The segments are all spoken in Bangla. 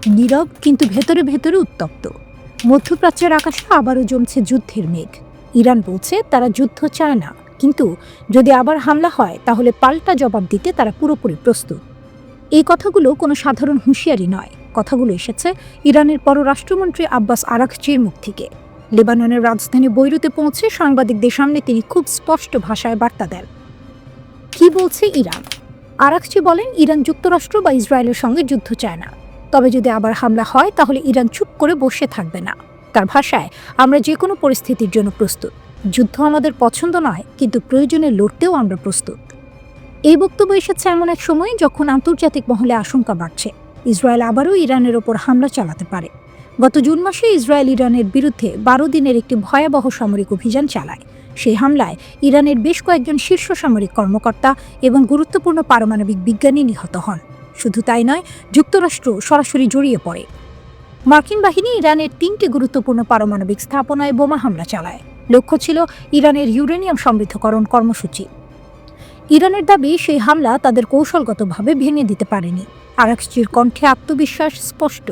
নীরব কিন্তু ভেতরে ভেতরে উত্তপ্ত। মধ্যপ্রাচ্যের আকাশে আবারও জমছে যুদ্ধের মেঘ। ইরান বলছে তারা যুদ্ধ চায় না, কিন্তু যদি আবার হামলা হয় তাহলে পাল্টা জবাব দিতে তারা পুরোপুরি প্রস্তুত। এই কথাগুলো কোনো সাধারণ হুঁশিয়ারি নয়, কথাগুলো এসেছে ইরানের পররাষ্ট্রমন্ত্রী আব্বাস আরাঘচির মুখ থেকে। লেবাননের রাজধানী বৈরুতে পৌঁছে সাংবাদিকদের সামনে তিনি খুব স্পষ্ট ভাষায় বার্তা দেন। কি বলছে ইরান? আরাঘচি বলেন, ইরান যুক্তরাষ্ট্র বা ইসরায়েলের সঙ্গে যুদ্ধ চায় না, তবে যদি আবার হামলা হয় তাহলে ইরান চুপ করে বসে থাকবে না। তার ভাষায়, আমরা যে কোনো পরিস্থিতির জন্য প্রস্তুত। যুদ্ধ আমাদের পছন্দ নয়, কিন্তু প্রয়োজনে লড়তেও আমরা প্রস্তুত। এই বক্তব্য এসেছে এমন এক সময় যখন আন্তর্জাতিক মহলে আশঙ্কা বাড়ছে ইসরায়েল আবারও ইরানের ওপর হামলা চালাতে পারে। গত জুন মাসে ইসরায়েল ইরানের বিরুদ্ধে 12 দিনের একটি ভয়াবহ সামরিক অভিযান চালায়। সেই হামলায় ইরানের বেশ কয়েকজন শীর্ষ সামরিক কর্মকর্তা এবং গুরুত্বপূর্ণ পারমাণবিক বিজ্ঞানী নিহত হন। শুধু তাই নয়, যুক্তরাষ্ট্র সরাসরি জড়িয়ে পড়ে। মার্কিন বাহিনী ইরানের 3টি গুরুত্বপূর্ণ পারমাণবিক স্থাপনায় বোমা হামলা চালায়। লক্ষ্য ছিল ইরানের ইউরেনিয়াম সমৃদ্ধকরণ কর্মসূচি। ইরানের দাবি, সেই হামলা তাদের কৌশলগতভাবে ভেঙে দিতে পারেনি। আরাঘচির কণ্ঠে আত্মবিশ্বাস স্পষ্ট।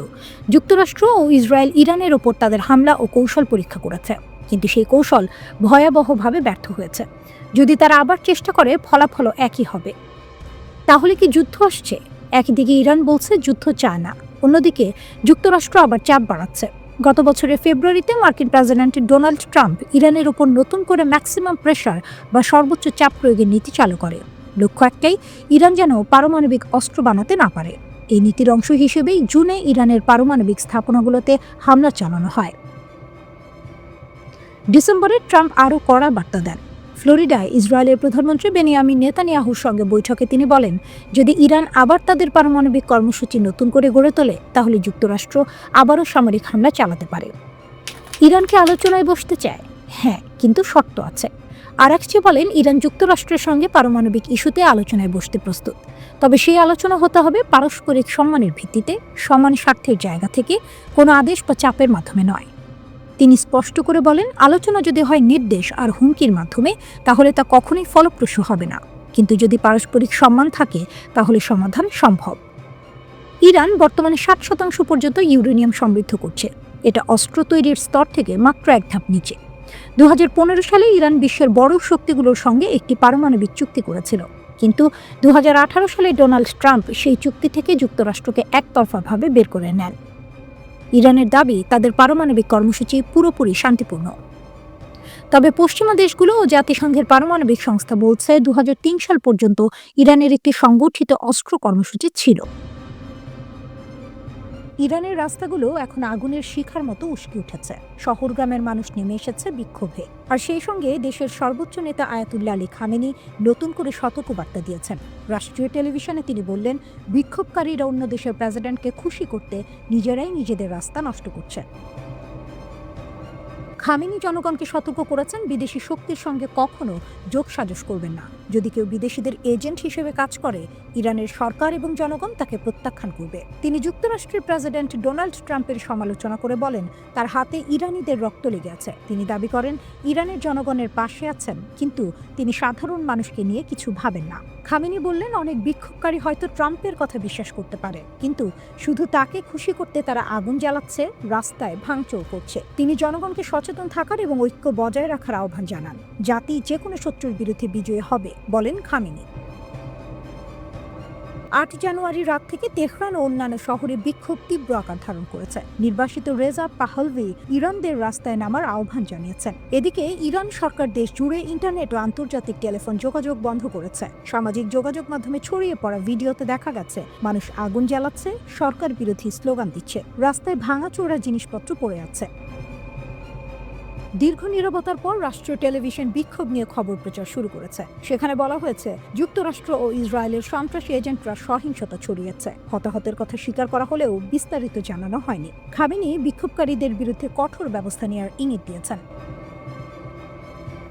যুক্তরাষ্ট্র ও ইসরায়েল ইরানের ওপর তাদের হামলা ও কৌশল পরীক্ষা করেছে, কিন্তু সেই কৌশল ভয়াবহভাবে ব্যর্থ হয়েছে। যদি তারা আবার চেষ্টা করে, ফলাফলও একই হবে। তাহলে কি যুদ্ধ আসছে? একদিকে ইরান বলছে যুদ্ধ চায় না, অন্যদিকে যুক্তরাষ্ট্র আবার চাপ বাড়াচ্ছে। গত বছরের ফেব্রুয়ারিতে মার্কিন প্রেসিডেন্ট ডোনাল্ড ট্রাম্প ইরানের ওপর নতুন করে ম্যাক্সিমাম প্রেশার বা সর্বোচ্চ চাপ প্রয়োগের নীতি চালু করে। লক্ষ্য একটাই, ইরান যেন পারমাণবিক অস্ত্র বানাতে না পারে। এই নীতির অংশ হিসেবেই জুনে ইরানের পারমাণবিক স্থাপনাগুলোতে হামলা চালানো হয়। ডিসেম্বরে ট্রাম্প আরও কড়া বার্তা দেন। ফ্লোরিডায় ইসরায়েলের প্রধানমন্ত্রী বেনিয়ামিন নেতানিয়াহুর সঙ্গে বৈঠকে তিনি বলেন, যদি ইরান আবার তাদের পারমাণবিক কর্মসূচি নতুন করে গড়ে তোলে তাহলে যুক্তরাষ্ট্র আবারও সামরিক হামলা চালাতে পারে। ইরানকে আলোচনায় বসতে চায়, হ্যাঁ, কিন্তু শর্ত আছে। আরাঘচি বলেন, ইরান যুক্তরাষ্ট্রের সঙ্গে পারমাণবিক ইস্যুতে আলোচনায় বসতে প্রস্তুত, তবে সেই আলোচনা হতে হবে পারস্পরিক সম্মানের ভিত্তিতে, সমান স্বার্থের জায়গা থেকে, কোনো আদেশ বা চাপের মাধ্যমে নয়। তিনি স্পষ্ট করে বলেন, আলোচনা যদি হয় নির্দেশ আর হুমকির মাধ্যমে তাহলে তা কখনোই ফলপ্রসূ হবে না, কিন্তু যদি পারস্পরিক সম্মান থাকে তাহলে সমাধান সম্ভব। ইরান বর্তমানে 60% পর্যন্ত ইউরেনিয়াম সমৃদ্ধ করছে। এটা অস্ত্র তৈরির স্তর থেকে মাত্র এক ধাপ নিচে। 2015 সালে ইরান বিশ্বের বড় শক্তিগুলোর সঙ্গে একটি পারমাণবিক চুক্তি করেছিল, কিন্তু 2018 সালে ডোনাল্ড ট্রাম্প সেই চুক্তি থেকে যুক্তরাষ্ট্রকে একতরফাভাবে বের করে নেন। ইরানের দাবি, তাদের পারমাণবিক কর্মসূচি পুরোপুরি শান্তিপূর্ণ। তবে পশ্চিমা দেশগুলো ও জাতিসংঘের পারমাণবিক সংস্থা বলছে 2003 সাল পর্যন্ত ইরানের একটি সংগঠিত অস্ত্র কর্মসূচি ছিল। ইরানের রাস্তাগুলো এখন আগুনের শিখার মতো উস্কে উঠেছে। শহর গ্রামের মানুষ নেমে এসেছে বিক্ষোভে। আর সেই সঙ্গে দেশের সর্বোচ্চ নেতা আয়াতুল্লাহ আলী খামেনি নতুন করে সতর্কবার্তা দিয়েছেন। রাষ্ট্রীয় টেলিভিশনে তিনি বললেন, বিক্ষোভকারীরা অন্য দেশের প্রেসিডেন্টকে খুশি করতে নিজেরাই নিজেদের রাস্তা নষ্ট করছে। খামেনি জনগণকে সতর্ক করেছেন, বিদেশি শক্তির সঙ্গে কখনো যোগসাজশ করবেন না। যদি কেউ বিদেশিদের এজেন্ট হিসেবে কাজ করে, ইরানের সরকার এবং জনগণ তাকে প্রত্যাখ্যান করবে। তিনি যুক্তরাষ্ট্রের প্রেসিডেন্ট ডোনাল্ড ট্রাম্পের সমালোচনা করে বলেন, তার হাতে ইরানিদের রক্ত লেগে আছে। তিনি দাবি করেন, ইরানের জনগণের পাশে আছেন, কিন্তু তিনি সাধারণ মানুষকে নিয়ে কিছু ভাবেন না। খামেনি বললেন, অনেক বিক্ষোভকারী হয়তো ট্রাম্পের কথা বিশ্বাস করতে পারে, কিন্তু শুধু তাকে খুশি করতে তারা আগুন জ্বালাচ্ছে, রাস্তায় ভাঙচুর করছে। তিনি জনগণকে সচেতন থাকার এবং ঐক্য বজায় রাখার আহ্বান জানান। জাতি যে কোনো শত্রুর বিরুদ্ধে বিজয়ী হবে, বলেন খামেনি। 8 জানুয়ারি রাত থেকে তেহরান ও অন্যান্য শহরে বিক্ষোভ তীব্র আকার ধারণ করেছে। নির্বাসিত রেজা পাহলভি ইরানদের রাস্তায় নামার আহ্বান জানিয়েছেন। এদিকে ইরান সরকার দেশ জুড়ে ইন্টারনেট ও আন্তর্জাতিক টেলিফোন যোগাযোগ বন্ধ করেছে। সামাজিক যোগাযোগ মাধ্যমে ছড়িয়ে পড়া ভিডিওতে দেখা গেছে মানুষ আগুন জ্বালাচ্ছে, সরকার বিরোধী স্লোগান দিচ্ছে, রাস্তায় ভাঙাচোরা জিনিসপত্র পড়ে আছে। দীর্ঘ নীরবতার পর রাষ্ট্রীয় টেলিভিশন বিক্ষোভ নিয়ে খবর প্রচার শুরু করেছে। সেখানে বলা হয়েছে, যুক্তরাষ্ট্র ও ইসরায়েলের সন্ত্রাসী এজেন্টরা সহিংসতা ছড়িয়েছে। হতাহতের কথা স্বীকার করা হলেও বিস্তারিত জানানো হয়নি। খামেনি বিক্ষোভকারীদের বিরুদ্ধে কঠোর ব্যবস্থা নেওয়ার ইঙ্গিত দিয়েছেন।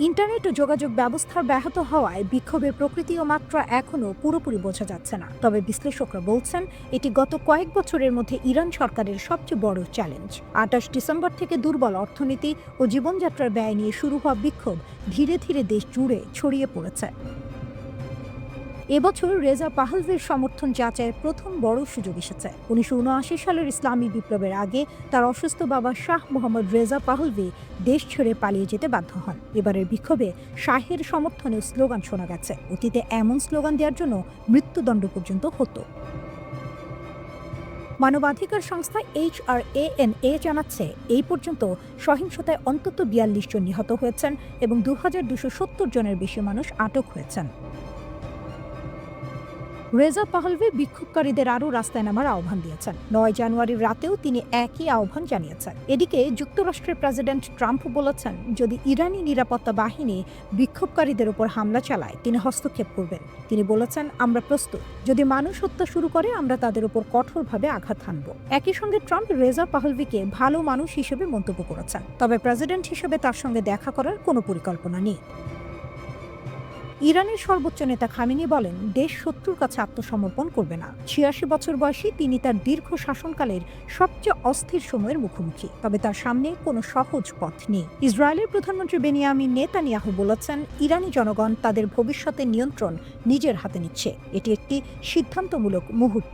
ইন্টারনেট ও যোগাযোগ ব্যবস্থার ব্যাহত হওয়ায় বিক্ষোভের প্রকৃতি ও মাত্রা এখনও পুরোপুরি বোঝা যাচ্ছে না। তবে বিশ্লেষকরা বলছেন, এটি গত কয়েক বছরের মধ্যে ইরান সরকারের সবচেয়ে বড় চ্যালেঞ্জ। 28 ডিসেম্বর থেকে দুর্বল অর্থনীতি ও জীবনযাত্রার ব্যয় নিয়ে শুরু হওয়া বিক্ষোভ ধীরে ধীরে দেশ জুড়ে ছড়িয়ে পড়েছে। এবছর রেজা পাহলভির সমর্থন যাচাইয়ের প্রথম বড় সুযোগ এসেছে। 1979 সালের ইসলামী বিপ্লবের আগে তার অসুস্থ বাবা শাহ মোহাম্মদ রেজা পাহলভি দেশ ছেড়ে পালিয়ে যেতে বাধ্য হন। এবারের বিক্ষোভে শাহের সমর্থনে স্লোগান শোনা গেছে। অতীতে এমন স্লোগান দেওয়ার জন্য মৃত্যুদণ্ড পর্যন্ত হতো। মানবাধিকার সংস্থা HRANA জানাচ্ছে এই পর্যন্ত সহিংসতায় অন্তত 42 জন নিহত হয়েছেন এবং 2270 জনের বেশি মানুষ আটক হয়েছেন। রেজা পাহলভি বিক্ষোভকারীদের আরও রাস্তায় নামার আহ্বান দিয়েছেন। 9 জানুয়ারির রাতেও তিনি একই আহ্বান জানিয়েছেন। এদিকে যুক্তরাষ্ট্রের প্রেসিডেন্ট ট্রাম্প বলেছেন, যদি ইরানি নিরাপত্তা বাহিনী বিক্ষোভকারীদের উপর হামলা চালায় তিনি হস্তক্ষেপ করবেন। তিনি বলেছেন, আমরা প্রস্তুত। যদি মানুষ হত্যা শুরু করে আমরা তাদের উপর কঠোরভাবে আঘাত হানব। একই সঙ্গে ট্রাম্প রেজা পাহলভিকে ভালো মানুষ হিসেবে মন্তব্য করেছেন, তবে প্রেসিডেন্ট হিসেবে তার সঙ্গে দেখা করার কোনো পরিকল্পনা নেই। ইরানের সর্বোচ্চ নেতা খামেনি বলেন, দেশ শত্রুর কাছে আত্মসমর্পণ করবে না। 86 বছর বয়সী তিনি তার দীর্ঘ শাসনকালের সবচেয়ে অস্থির সময়ের মুখোমুখি, তবে তার সামনে কোনো সহজ পথ নেই। ইসরায়েলের প্রধানমন্ত্রী বেনিয়ামিন নেতানিয়াহু বলেছেন, ইরানি জনগণ তাদের ভবিষ্যতের নিয়ন্ত্রণ নিজের হাতে নিচ্ছে। এটি একটি সিদ্ধান্তমূলক মুহূর্ত।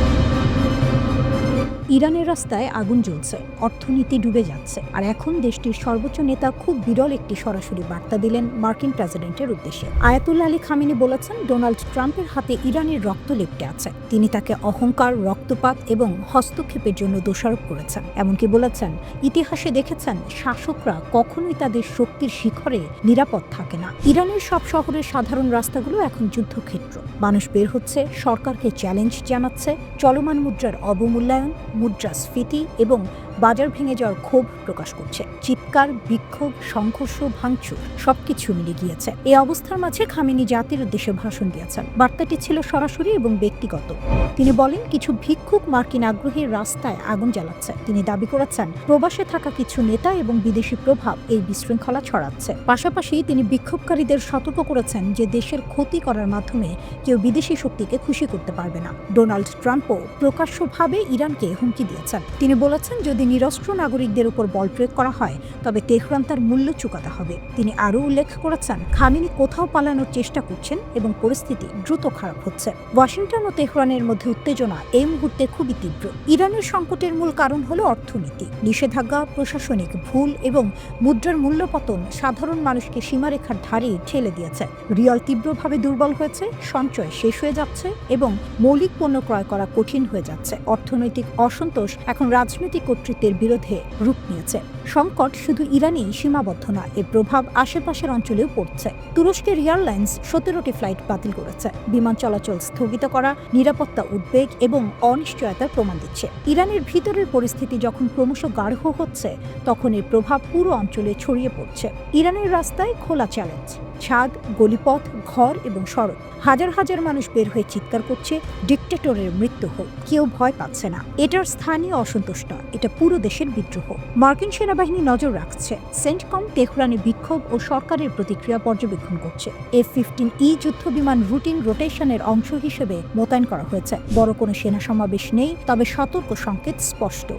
ইরানের রাস্তায় আগুন জ্বলছে, অর্থনীতি ডুবে যাচ্ছে, আর এখন দেশটির সর্বোচ্চ নেতা খুব বিরল একটি সরাসরি বার্তা দিলেন মার্কিন প্রেসিডেন্টের উদ্দেশ্যে। আয়াতুল্লাহ আলী খামেনি বলেছেন, ডোনাল্ড ট্রাম্পের হাতে ইরানের রক্ত লেপ্টে আছে। তিনি তাকে অহংকার, রক্তপাত এবং হস্তক্ষেপের জন্য দোষারোপ করেছেন। এমনকি বলেছেন, ইতিহাসে দেখেছেন শাসকরা কখনোই তাদের শক্তির শিখরে নিরাপদ থাকে না। ইরানের সব শহরের সাধারণ রাস্তাগুলো এখন যুদ্ধক্ষেত্র। মানুষ বের হচ্ছে, সরকারকে চ্যালেঞ্জ জানাচ্ছে, চলমান মুদ্রার অবমূল্যায়ন, মুদ্রাস্ফীতি এবং বাজার ভেঙে যাওয়ার ক্ষোভ প্রকাশ করছে। চিৎকার, বিক্ষোভ, সংঘর্ষ, ভাঙচুর সবকিছু মিলে গিয়েছে। এই অবস্থার মাঝে খামেনি জাতির উদ্দেশ্যে ভাষণ দিয়েছেন। বার্তাটি ছিল সরাসরি এবং ব্যক্তিগত। তিনি বলেন, কিছু ভিক্ষুক মার্কিন আগ্রহীর রাস্তায় আগুন জ্বালাচ্ছে। তিনি দাবি করেছেন, প্রবাসে থাকা কিছু নেতা এবং বিদেশি প্রভাব এই বিশৃঙ্খলা ছড়াচ্ছে। পাশাপাশি তিনি বিক্ষোভকারীদের সতর্ক করেছেন যে দেশের ক্ষতি করার মাধ্যমে কেউ বিদেশি শক্তিকে খুশি করতে পারবে না। ডোনাল্ড ট্রাম্পও প্রকাশ্যভাবে ইরানকে হুমকি দিয়েছেন। তিনি বলেছেন, যদি নিরস্ত্র নাগরিকদের উপর বল প্রয়োগ করা হয় তবে তেহরান তার মূল্য চুকাতে হবে। তিনি আরও উল্লেখ করেছেন, খামেনি কোথাও পালানোর চেষ্টা করছেন এবং পরিস্থিতি দ্রুত খারাপ হচ্ছে। ওয়াশিংটন ও তেহরানের মধ্যে উত্তেজনা এই মুহূর্তে খুবই তীব্র। ইরানের সংকটের মূল কারণ হলো অর্থনীতি। নিষেধাজ্ঞা, প্রশাসনিক ভুল এবং মুদ্রার মূল্যপতন সাধারণ মানুষকে সীমারেখার ধারে ঠেলে দিয়েছে। রিয়াল তীব্রভাবে দুর্বল হয়েছে, সঞ্চয় শেষ হয়ে যাচ্ছে এবং মৌলিক পণ্য ক্রয় করা কঠিন হয়ে যাচ্ছে। অর্থনৈতিক অসন্তোষ এখন রাজনৈতিক কর্তৃত্বের বিরুদ্ধে রূপ নিয়েছে। সংকট শুধু ইরানেই সীমাবদ্ধ না, এর প্রভাব আশেপাশের অঞ্চলেও পড়ছে। তুরস্কের এয়ারলাইন্স 17টি ফ্লাইট বাতিল করেছে। বিমান চলাচল স্থগিত করা নিরাপত্তা উদ্বেগ এবং অনিশ্চয়তার প্রমাণ দিচ্ছে। ইরানের ভিতরের পরিস্থিতি যখন ক্রমশ গাঢ় হচ্ছে, তখন এর প্রভাব পুরো অঞ্চলে ছড়িয়ে পড়ছে। ইরানের রাস্তায় খোলা চ্যালেঞ্জ, ছাদ, গলিপথ, ঘর এবং সড়ক। হাজার হাজার মানুষ বের হয়ে চিৎকার করছে, ডিক্টেটরের মৃত্যু হোক। কেউ ভয় পাচ্ছে না। এটার স্থানীয় অসন্তোষ নয়, এটা পুরো দেশের বিদ্রোহ। মার্কিন সেনাবাহিনী নজর রাখছে। সেন্টকম তেহরানে বিক্ষোভ ও সরকারের প্রতিক্রিয়া পর্যবেক্ষণ করছে। F-15E যুদ্ধ বিমান রুটিন রোটেশনের অংশ হিসেবে মোতায়েন করা হয়েছে। বড় কোনো সেনা সমাবেশ নেই, তবে সতর্ক সংকেত স্পষ্ট।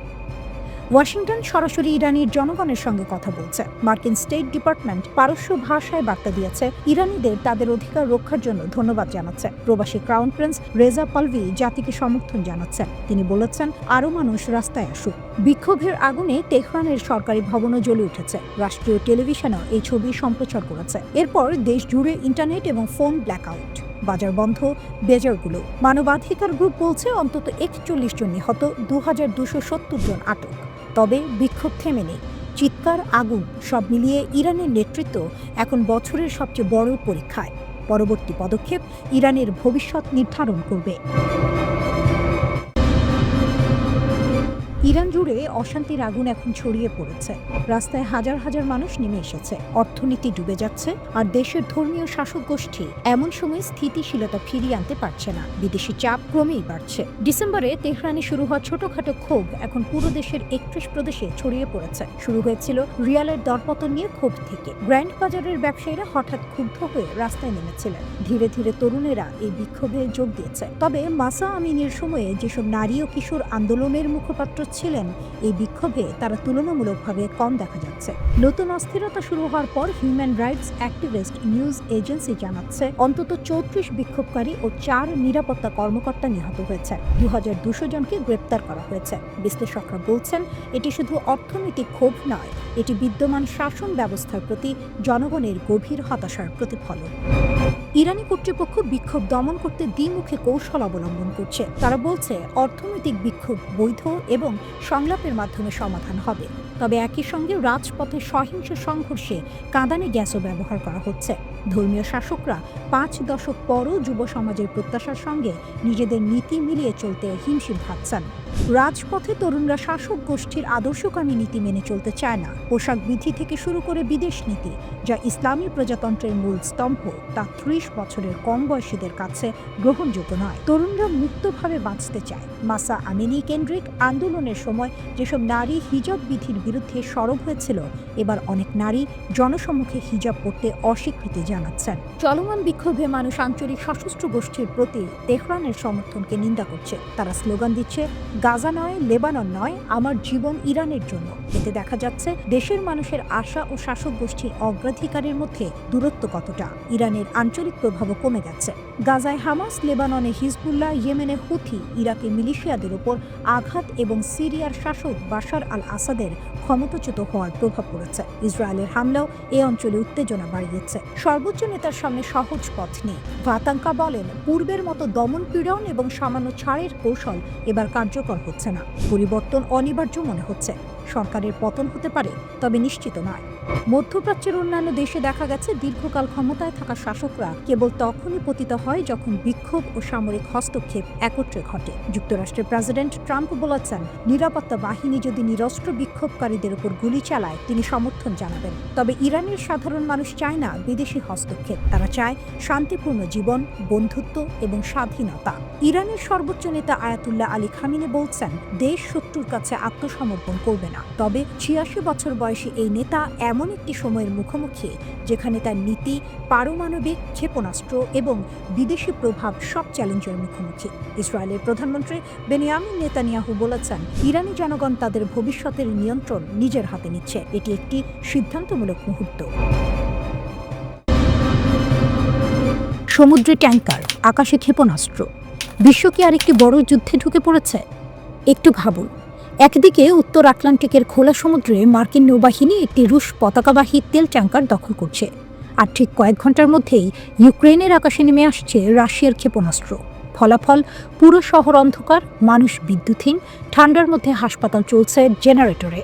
ওয়াশিংটন সরাসরি ইরানির জনগণের সঙ্গে কথা বলছে। মার্কিন স্টেট ডিপার্টমেন্ট পারস্য ভাষায় বার্তা দিয়েছে, ইরানিদের তাদের অধিকার রক্ষার জন্য ধন্যবাদ জানাচ্ছে। প্রবাসী ক্রাউন প্রিন্স রেজা পাহলভি জাতিকে সমর্থন জানাচ্ছেন। তিনি বলেছেন, আরও মানুষ রাস্তায় আসুক। বিক্ষোভের আগুনে তেহরানের সরকারি ভবনও জ্বলে উঠেছে। রাষ্ট্রীয় টেলিভিশনও এই ছবি সম্প্রচার করেছে। এরপর দেশ জুড়ে ইন্টারনেট এবং ফোন ব্ল্যাকআউট, বাজার বন্ধ, বেজারগুলো। মানবাধিকার গ্রুপ বলছে অন্তত 41 জন নিহত, 2270 জন আটক। তবে বিক্ষোভ থেমে নেই। চিৎকার, আগুন সব মিলিয়ে ইরানের নেতৃত্ব এখন বছরের সবচেয়ে বড় পরীক্ষায়। পরবর্তী পদক্ষেপ ইরানের ভবিষ্যৎ নির্ধারণ করবে। ইরান জুড়ে অশান্তির আগুন এখন ছড়িয়ে পড়েছে। রাস্তায় হাজার হাজার মানুষ নেমে এসেছে। অর্থনীতি ডুবে যাচ্ছে, আর দেশের ধর্মীয় শাসক গোষ্ঠী এমন সময় স্থিতিশীলতা ফিরিয়ে আনতে পারছে না। বিদেশি চাপ ক্রমেই বাড়ছে। ডিসেম্বরে তেহরানে শুরু হওয়া ছোটখাটো ক্ষোভ এখন পুরো দেশের 31 প্রদেশে ছড়িয়ে পড়েছে। শুরু হয়েছিল রিয়ালের দরপতন নিয়ে ক্ষোভ থেকে। গ্র্যান্ড বাজারের ব্যবসায়ীরা হঠাৎ ক্ষুব্ধ হয়ে রাস্তায় নেমেছিলেন। ধীরে ধীরে তরুণেরা এই বিক্ষোভে যোগ দিয়েছে। তবে মাসা আমিনের সময়ে যেসব নারী ও কিশোর আন্দোলনের মুখপাত্র ছিলেন, এই বিক্ষোভে তারা তুলনামূলকভাবে কম দেখা যাচ্ছে। নতুন অস্থিরতা শুরু হওয়ার পর human rights activist news agency জানাচ্ছে অন্তত 34 বিক্ষোভকারী ও 4 নিরাপত্তা কর্মকর্তা নিহত হয়েছে। 2200 জনকে গ্রেপ্তার করা হয়েছে। বিশ্লেষকরা বলছেন এটি শুধু অর্থনৈতিক ক্ষোভ নয়, এটি বিদ্যমান শাসন ব্যবস্থার প্রতি জনগণের গভীর হতাশার প্রতিফলন। ইরানি কর্তৃপক্ষ বিক্ষোভ দমন করতে দ্বিমুখী কৌশল অবলম্বন করছে। তারা বলছে অর্থনৈতিক বিক্ষোভ বৈধ এবং সংলাপের মাধ্যমে সমাধান হবে, তবে একই সঙ্গে রাজপথে সহিংস সংঘর্ষে কাঁদানে গ্যাসও ব্যবহার করা হচ্ছে। ধর্মীয় শাসকরা 5 দশক পরও যুব সমাজের প্রত্যাশার সঙ্গে নিজেদের নীতি মিলিয়ে চলতে হিমশিম খাচ্ছেন। রাজপথে তরুণরা শাসক গোষ্ঠীর আদর্শকামী নীতি মেনে চলতে চায় না। পোশাক বিধি থেকে শুরু করে বিদেশ নীতি, যা ইসলামী প্রজাতন্ত্রের মূল স্তম্ভ, তা 30 বছরের কম বয়সীদের কাছে গ্রহণযোগ্য নয়। তরুণরা মুক্তভাবে বাঁচতে চায়। মাসা আমিনি কেন্দ্রিক আন্দোলনের সময় যেসব নারী হিজাব বিধির বিরুদ্ধে সরব হয়েছিল, এবার অনেক নারী জনসম্মুখে হিজাব পরতে অস্বীকৃতি জানাচ্ছেন। চলমান বিক্ষোভে মানুষ আঞ্চলিক সশস্ত্র গোষ্ঠীর প্রতি তেহরানের সমর্থনকে নিন্দা করছে। তারা স্লোগান দিচ্ছে, গাজা নয়, লেবানন নয়, আমার জীবন ইরানের জন্য। এতে দেখা যাচ্ছে দেশের মানুষের আশা ও শাসক গোষ্ঠীর অগ্রাধিকারের মধ্যে দূরত্ব কতটা। ইরানের আঞ্চলিক প্রভাবও কমে গেছে। গাজায় হামাস, লেবাননে হিজবুল্লাহ, ইয়েমেনে হুথি, ইরাকে মিলিশিয়াদের উপর আঘাত এবং সিরিয়ার শাসক বাশার আল আসাদের ক্ষমতাচ্যুত হওয়ার প্রভাব পড়েছে। ইসরায়েলের হামলাও এ অঞ্চলে উত্তেজনা বাড়িয়েছে। সর্বোচ্চ নেতার সামনে সহজ পথ নেই। ভাতাঙ্কা বলেন, পূর্বের মতো দমন পীড়ন এবং সামান্য ছাড়ের কৌশল এবার কার্যকর হচ্ছে না। পরিবর্তন অনিবার্য মনে হচ্ছে। সরকারের পতন হতে পারে, তবে নিশ্চিত নয়। মধ্যপ্রাচ্যের অন্যান্য দেশে দেখা গেছে দীর্ঘকাল ক্ষমতায় থাকা শাসকরা কেবল তখনই পতিত হয় যখন বিক্ষোভ ও সামরিক হস্তক্ষেপ একত্রে ঘটে। যুক্তরাষ্ট্রের প্রেসিডেন্ট ট্রাম্প বলেছেন, নিরাপত্তা বাহিনী যদি নিরস্ত্র বিক্ষোভকারীদের উপর গুলি চালায় তিনি সমর্থন জানাবেন। তবে ইরানের সাধারণ মানুষ চায় না বিদেশি হস্তক্ষেপ। তারা চায় শান্তিপূর্ণ জীবন, বন্ধুত্ব এবং স্বাধীনতা। ইরানের সর্বোচ্চ নেতা আয়াতুল্লাহ আলী খামিনি বলছেন, দেশ শত্রুর কাছে আত্মসমর্পণ করবে না। তবে 86 বছর বয়সী এই নেতা এমন একটি সময়ের মুখোমুখি যেখানে তার নীতি, পারমাণবিক ক্ষেপণাস্ত্র এবং বিদেশি প্রভাব সব চ্যালেঞ্জের মুখোমুখি। ইসরায়েলের প্রধানমন্ত্রী বেনিয়ামিন নেতানিয়াহু বলেছেন, ইরানি জনগণ তাদের ভবিষ্যতের নিয়ন্ত্রণ নিজের হাতে নিচ্ছে। এটি একটি সিদ্ধান্তমূলক মুহূর্ত। সমুদ্রে ট্যাঙ্কার, আকাশে ক্ষেপণাস্ত্র, বিশ্ব কি আরেকটি বড় যুদ্ধে ঢুকে পড়েছে? একটু ভাবুন। একদিকে উত্তর আটলান্টিকের খোলা সমুদ্রে মার্কিন নৌবাহিনী একটি রুশ পতাকাবাহী তেল ট্যাঙ্কার দখল করছে, আর ঠিক কয়েক ঘন্টার মধ্যেই ইউক্রেনের আকাশে নেমে আসছে রাশিয়ার ক্ষেপণাস্ত্র। ফলাফল, পুরো শহর অন্ধকার, মানুষ বিদ্যুৎহীন, ঠান্ডার মধ্যে হাসপাতাল চলছে জেনারেটরে।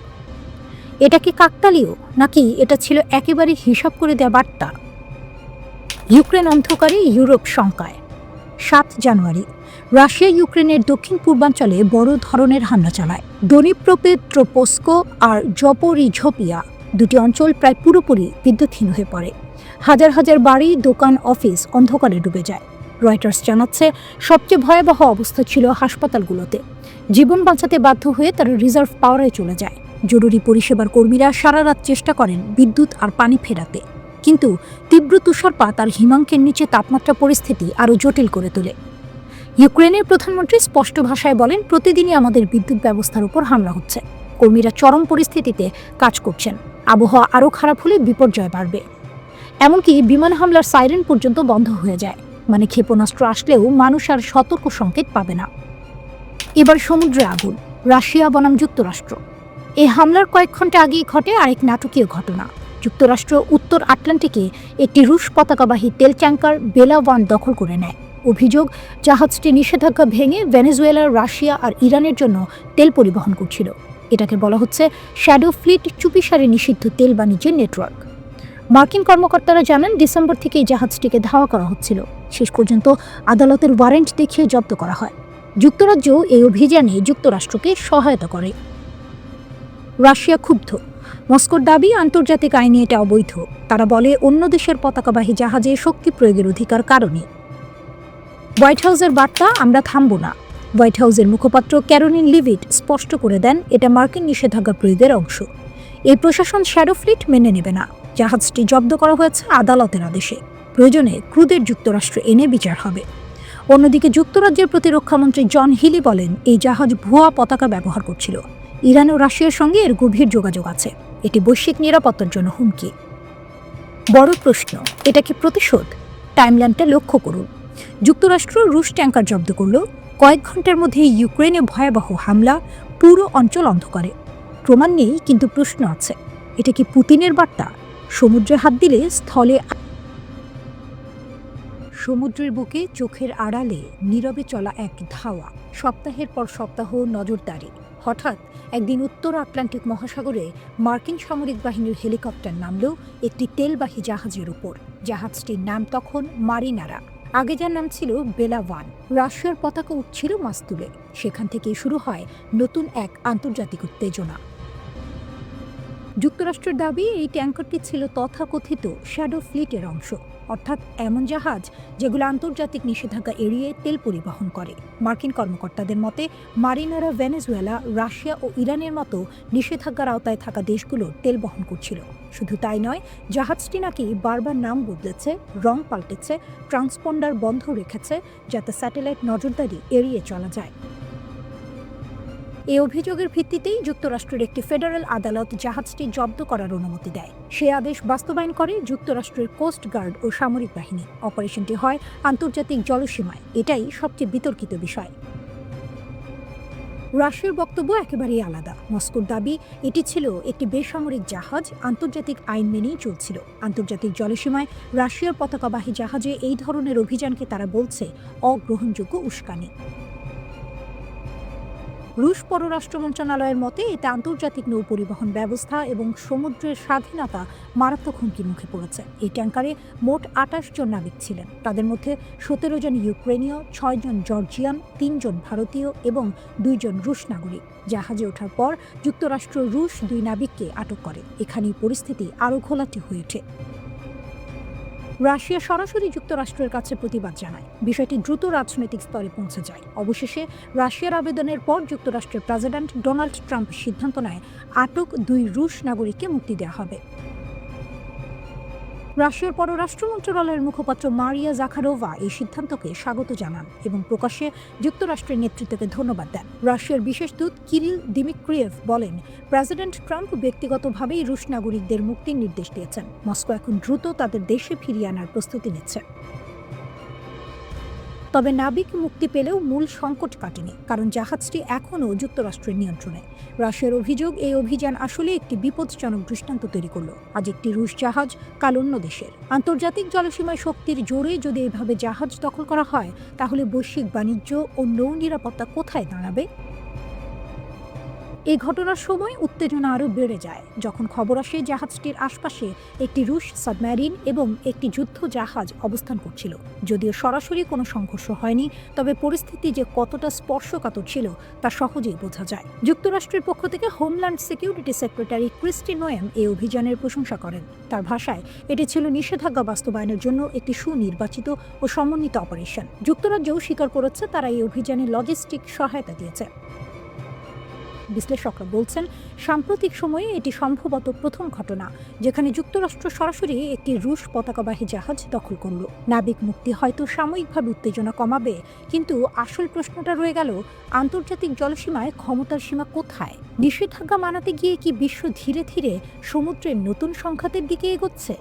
এটা কি কাকতালীয়, নাকি এটা ছিল একেবারে হিসাব করে দেওয়া বার্তা? ইউক্রেন অন্ধকারে, ইউরোপ শঙ্কায়। 7 জানুয়ারি রাশিয়া ইউক্রেনের দক্ষিণ পূর্বাঞ্চলে বড় ধরনের হামলা চালায়। দনিপ্রোপেট্রোপস্ক আর জপোরিঝোপিয়া দুটি অঞ্চল প্রায় পুরোপুরি বিদ্যুৎহীন হয়ে পড়ে। হাজার হাজার বাড়ি, দোকান, অফিস অন্ধকারে ডুবে যায়। রয়টার্স জানাচ্ছে, সবচেয়ে ভয়াবহ অবস্থা ছিল হাসপাতালগুলোতে। জীবন বাঁচাতে বাধ্য হয়ে তারা রিজার্ভ পাওয়ারে চলে যায়। জরুরি পরিষেবার কর্মীরা সারা রাত চেষ্টা করেন বিদ্যুৎ আর পানি ফেরাতে, কিন্তু তীব্র তুষারপাত আর হিমাঙ্কের নিচে তাপমাত্রা পরিস্থিতি আরও জটিল করে তোলে। ইউক্রেনের প্রধানমন্ত্রী স্পষ্ট ভাষায় বলেন, প্রতিদিনই আমাদের বিদ্যুৎ ব্যবস্থার উপর হামলা হচ্ছে। কর্মীরা চরম পরিস্থিতিতে কাজ করছেন। আবহাওয়া আরও খারাপ হলে বিপর্যয় বাড়বে। এমনকি বিমান হামলার সাইরেন পর্যন্ত বন্ধ হয়ে যায়। মানে ক্ষেপণাস্ত্র আসলেও মানুষ আর সতর্ক সংকেত পাবে না। এবার সমুদ্রে আগুন, রাশিয়া বনাম যুক্তরাষ্ট্র। এই হামলার কয়েক ঘন্টা আগেই ঘটে আরেক নাটকীয় ঘটনা। যুক্তরাষ্ট্র উত্তর আটলান্টিকে একটি রুশ পতাকাবাহী তেল ট্যাঙ্কার বেলা 1 দখল করে নেয়। অভিযোগ, জাহাজটি নিষেধাজ্ঞা ভেঙে ভেনেজুয়েলা, রাশিয়া আর ইরানের জন্য তেল পরিবহন করছিল। এটাকে বলা হচ্ছে শ্যাডো ফ্লিট, চুপিসারে নিষিদ্ধ তেল বাণিজ্যের নেটওয়ার্ক। মার্কিন কর্মকর্তারা জানান, ডিসেম্বর থেকে এই জাহাজটিকে ধাওয়া করা হচ্ছিল। শেষ পর্যন্ত আদালতের ওয়ারেন্ট দেখিয়ে জব্দ করা হয়। যুক্তরাজ্য এই অভিযানে যুক্তরাষ্ট্রকে সহায়তা করে। রাশিয়া ক্ষুব্ধ। মস্কোর দাবি, আন্তর্জাতিক আইনে এটা অবৈধ। তারা বলে, অন্য দেশের পতাকাবাহী জাহাজে শক্তি প্রয়োগের অধিকার কারণে। হোয়াইট হাউসের বার্তা, আমরা থামব না। হোয়াইট হাউসের মুখপাত্র ক্যারোলিন লিভিট স্পষ্ট করে দেন, এটা মার্কিন নিষেধাজ্ঞা প্রয়োগের অংশ। এই প্রশাসন শ্যাডো ফ্লিট মেনে নেবে না। জাহাজটি জব্দ করা হয়েছে আদালতের আদেশে। প্রয়োজনে ক্রুদের যুক্তরাষ্ট্রে এনে বিচার হবে। অন্যদিকে যুক্তরাজ্যের প্রতিরক্ষামন্ত্রী জন হিলি বলেন, এই জাহাজ ভুয়া পতাকা ব্যবহার করছিল। ইরান ও রাশিয়ার সঙ্গে এর গভীর যোগাযোগ আছে। এটি বৈশ্বিক নিরাপত্তার জন্য হুমকি। বড় প্রশ্ন, এটা কি প্রতিশোধ? টাইমলাইনটা লক্ষ্য করুন। যুক্তরাষ্ট্র রুশ ট্যাঙ্কার জব্দ করল, কয়েক ঘন্টার মধ্যে ইউক্রেনে ভয়াবহ হামলা, পুরো অঞ্চল অন্ধকারে। প্রমাণ নেই, কিন্তু প্রশ্ন আছে। এটা কি পুতিনের বার্তা? সমুদ্রে হাত দিলে স্থলে। সমুদ্রের বুকে চোখের আড়ালে নীরবে চলা এক ধাওয়া, সপ্তাহের পর সপ্তাহ নজরদারি। হঠাৎ একদিন উত্তর আটলান্টিক মহাসাগরে মার্কিন সামরিক বাহিনীর হেলিকপ্টার নামল একটি তেলবাহী জাহাজের উপর। জাহাজটির নাম তখন মারিনারা। আগে যার নাম ছিল বেলা ওয়ান। রাশিয়ার পতাকা উঠছিল মাস্তুলে। সেখান থেকেই শুরু হয় নতুন এক আন্তর্জাতিক উত্তেজনা। যুক্তরাষ্ট্রের দাবি এই ট্যাঙ্কারটি ছিল তথাকথিত শ্যাডো ফ্লিটের অংশ, অর্থাৎ এমন জাহাজ যেগুলো আন্তর্জাতিক নিষেধাজ্ঞা এড়িয়ে তেল পরিবহন করে। মার্কিন কর্মকর্তাদের মতে মারিনারা ভেনেজুয়েলা, রাশিয়া ও ইরানের মতো নিষেধাজ্ঞার আওতায় থাকা দেশগুলোর তেল বহন করছিল। শুধু তাই নয়, জাহাজটি নাকি বারবার নাম বদলেছে, রং পাল্টেছে, ট্রান্সপন্ডার বন্ধ রেখেছে, যাতে স্যাটেলাইট নজরদারি এড়িয়ে চলা যায়। এই অভিযোগের ভিত্তিতেই যুক্তরাষ্ট্রের একটি ফেডারেল আদালত জাহাজটি জব্দ করার অনুমতি দেয়। সে আদেশ বাস্তবায়ন করে যুক্তরাষ্ট্রের কোস্ট গার্ড ও সামরিক বাহিনী। অপারেশনটি হয় আন্তর্জাতিক জলসীমায়। এটাই সবচেয়ে বিতর্কিত বিষয়। রাশিয়ার বক্তব্য একেবারেই আলাদা। মস্কোর দাবি এটি ছিল একটি বেসামরিক জাহাজ, আন্তর্জাতিক আইন মেনেই চলছিল। আন্তর্জাতিক জলসীমায় রাশিয়ার পতাকাবাহী জাহাজে এই ধরনের অভিযানকে তারা বলছে অগ্রহণযোগ্য উস্কানি। রুশ পররাষ্ট্র মন্ত্রণালয়ের মতে এতে আন্তর্জাতিক নৌ পরিবহন ব্যবস্থা এবং সমুদ্রের স্বাধীনতা মারাত্মক হুমকির মুখে পড়েছে। এই ট্যাঙ্কারে মোট ২৮ জন নাবিক ছিলেন। তাদের মধ্যে ১৭ জন ইউক্রেনীয়, ৬ জন জর্জিয়ান, ৩ জন ভারতীয় এবং ২ জন রুশ নাগরিক। জাহাজে ওঠার পর যুক্তরাষ্ট্র রুশ ২ নাবিককে আটক করে। এখানেই পরিস্থিতি আরও ঘোলাটে হয়ে ওঠে। রাশিয়া সরাসরি যুক্তরাষ্ট্রের কাছে প্রতিবাদ জানায়। বিষয়টি দ্রুত রাজনৈতিক স্তরে পৌঁছে যায়। অবশেষে রাশিয়ার আবেদনের পর যুক্তরাষ্ট্রের প্রেসিডেন্ট ডোনাল্ড ট্রাম্প সিদ্ধান্ত নেয় আটক ২ রুশ নাগরিককে মুক্তি দেওয়া হবে। রাশিয়ার পররাষ্ট্র মন্ত্রণালয়ের মুখপাত্র মারিয়া জাখারোভা এই সিদ্ধান্তকে স্বাগত জানান এবং প্রকাশ্যে যুক্তরাষ্ট্রের নেতৃত্বকে ধন্যবাদ দেন। রাশিয়ার বিশেষ দূত কিরিল দিমিত্রিয়েভ বলেন, প্রেসিডেন্ট ট্রাম্প ব্যক্তিগতভাবেই রুশ নাগরিকদের মুক্তির নির্দেশ দিয়েছেন। মস্কো এখন দ্রুত তাদের দেশে ফিরিয়ে আনার প্রস্তুতি নিচ্ছে। তবে নাবিক মুক্তি পেলেও মূল সংকট কাটেনি, কারণ জাহাজটি এখনও যুক্তরাষ্ট্রের নিয়ন্ত্রণে। রাশিয়ার অভিযোগ, এই অভিযান আসলে একটি বিপজ্জনক দৃষ্টান্ত তৈরি করল। আজ একটি রুশ জাহাজ, কাল অন্য দেশের। আন্তর্জাতিক জলসীমায় শক্তির জোরে যদি এভাবে জাহাজ দখল করা হয়, তাহলে বৈশ্বিক বাণিজ্য ও নৌ নিরাপত্তা কোথায় দাঁড়াবে? এই ঘটনার সময় উত্তেজনা আরও বেড়ে যায় যখন খবর আসে জাহাজটির আশপাশে একটি রুশ সাবমেরিন এবং একটি যুদ্ধ জাহাজ অবস্থান করছিল। যদিও সরাসরি কোনো সংঘর্ষ হয়নি, তবে পরিস্থিতি যে কতটা স্পর্শকাতর ছিল তা সহজেই বোঝা যায়। যুক্তরাষ্ট্রের পক্ষ থেকে homeland security secretary Kristi Noem এই অভিযানের প্রশংসা করেন। তার ভাষায়, এটি ছিল নিষেধাজ্ঞা বাস্তবায়নের জন্য একটি সুনির্বাচিত ও সমন্বিত অপারেশন। যুক্তরাজ্যও স্বীকার করেছে তারা এই অভিযানে লজিস্টিক সহায়তা দিয়েছে। বিশ্লেষকরা বলছেন, সাম্প্রতিক সময়ে এটি সম্ভবত প্রথম ঘটনা যেখানে যুক্তরাষ্ট্র সরাসরি একটি রুশ পতাকাবাহী জাহাজ দখল করল। নাবিক মুক্তি হয়তো সাময়িকভাবে উত্তেজনা কমাবে, কিন্তু আসল প্রশ্নটা রয়ে গেল, আন্তর্জাতিক জলসীমায় ক্ষমতার সীমা কোথায়? নিষেধাজ্ঞা মানাতে গিয়ে কি বিশ্ব ধীরে ধীরে সমুদ্রের নতুন সংঘাতের দিকে এগোচ্ছে?